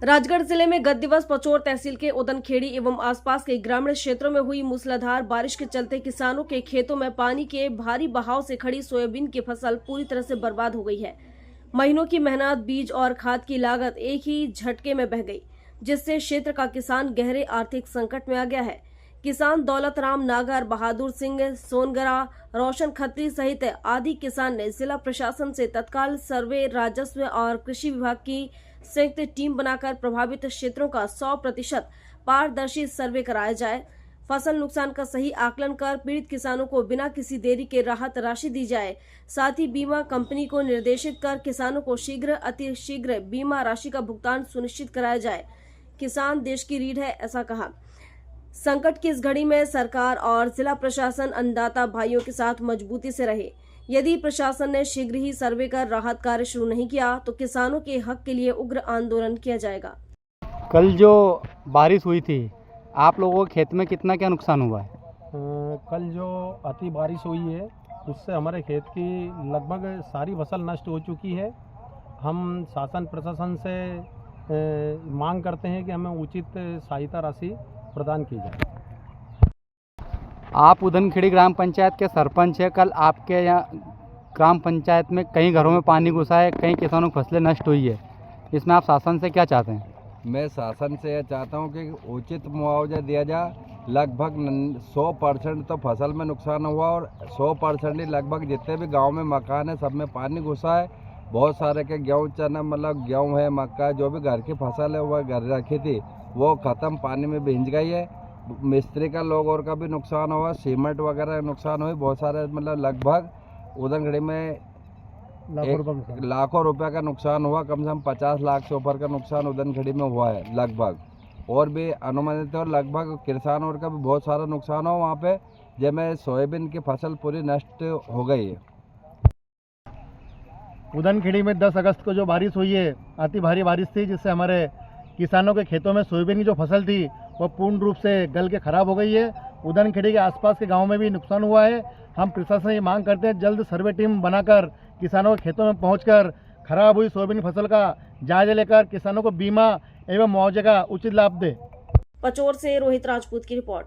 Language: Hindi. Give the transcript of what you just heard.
राजगढ़ जिले में गत दिवस पचोर तहसील के उदनखेड़ी एवं आसपास के ग्रामीण क्षेत्रों में हुई मूसलाधार बारिश के चलते किसानों के खेतों में पानी के भारी बहाव से खड़ी सोयाबीन की फसल पूरी तरह से बर्बाद हो गई है। महीनों की मेहनत, बीज और खाद की लागत एक ही झटके में बह गई, जिससे क्षेत्र का किसान गहरे आर्थिक संकट में आ गया है। किसान दौलत राम नागर, बहादुर सिंह सोनगरा, रोशन खत्री सहित आदि किसान ने जिला प्रशासन से तत्काल सर्वे, राजस्व और कृषि विभाग की संयुक्त टीम बनाकर प्रभावित क्षेत्रों का 100% पारदर्शी सर्वे कराया जाए, फसल नुकसान का सही आकलन कर पीड़ित किसानों को बिना किसी देरी के राहत राशि दी जाए। साथ ही बीमा कंपनी को निर्देशित कर किसानों को शीघ्र अतिशीघ्र बीमा राशि का भुगतान सुनिश्चित कराया जाए। किसान देश की रीढ़ है, ऐसा कहा। संकट की इस घड़ी में सरकार और जिला प्रशासन अन्नदाता भाइयों के साथ मजबूती से रहे। यदि प्रशासन ने शीघ्र ही सर्वे कर राहत कार्य शुरू नहीं किया तो किसानों के हक के लिए उग्र आंदोलन किया जाएगा। कल जो बारिश हुई थी, आप लोगों के खेत में कितना क्या नुकसान हुआ है? कल जो अति बारिश हुई है उससे हमारे खेत की लगभग सारी फसल नष्ट हो चुकी है। हम शासन प्रशासन से मांग करते हैं कि हमें उचित सहायता राशि प्रदान की जाए। आप उदनखेड़ी ग्राम पंचायत के सरपंच हैं। कल आपके यहाँ ग्राम पंचायत में कई घरों में पानी घुसा है, कई किसानों की फसलें नष्ट हुई है। इसमें आप शासन से क्या चाहते हैं? मैं शासन से यह चाहता हूं कि उचित मुआवजा दिया जाए। लगभग 100% तो फसल में नुकसान हुआ और 100% ही लगभग जितने भी गांव में मकान है सब में पानी घुसा है। बहुत सारे के गेहूँ, चना, मतलब गेहूँ है, मक्का, जो भी घर की फसल है वह घर रखी थी वो ख़त्म, पानी में भींज गई है। मिस्त्री का लोगों का भी नुकसान हुआ, सीमेंट वगैरह नुकसान हुई, बहुत सारे, मतलब लगभग उदनखेड़ी में लाखों रुपए का नुकसान हुआ। कम से कम 50 लाख से ऊपर का नुकसान उदनखेड़ी में हुआ है लगभग, और भी अनुमानित है। और लगभग किसान और का भी बहुत सारा नुकसान हुआ वहाँ पे, जिसमें सोयाबीन की फसल पूरी नष्ट हो गई है। उदनखेड़ी में 10 अगस्त को जो बारिश हुई है, अति भारी बारिश थी, जिससे हमारे किसानों के खेतों में सोयाबीन की जो फसल थी वह पूर्ण रूप से गल के खराब हो गई है। उदनखेड़ी के आसपास के गांव में भी नुकसान हुआ है। हम प्रशासन से ये मांग करते हैं जल्द सर्वे टीम बनाकर किसानों के खेतों में पहुंचकर खराब हुई सोयाबीन फसल का जायजा लेकर किसानों को बीमा एवं मुआवजे का उचित लाभ दे। पचोर से रोहित राजपूत की रिपोर्ट।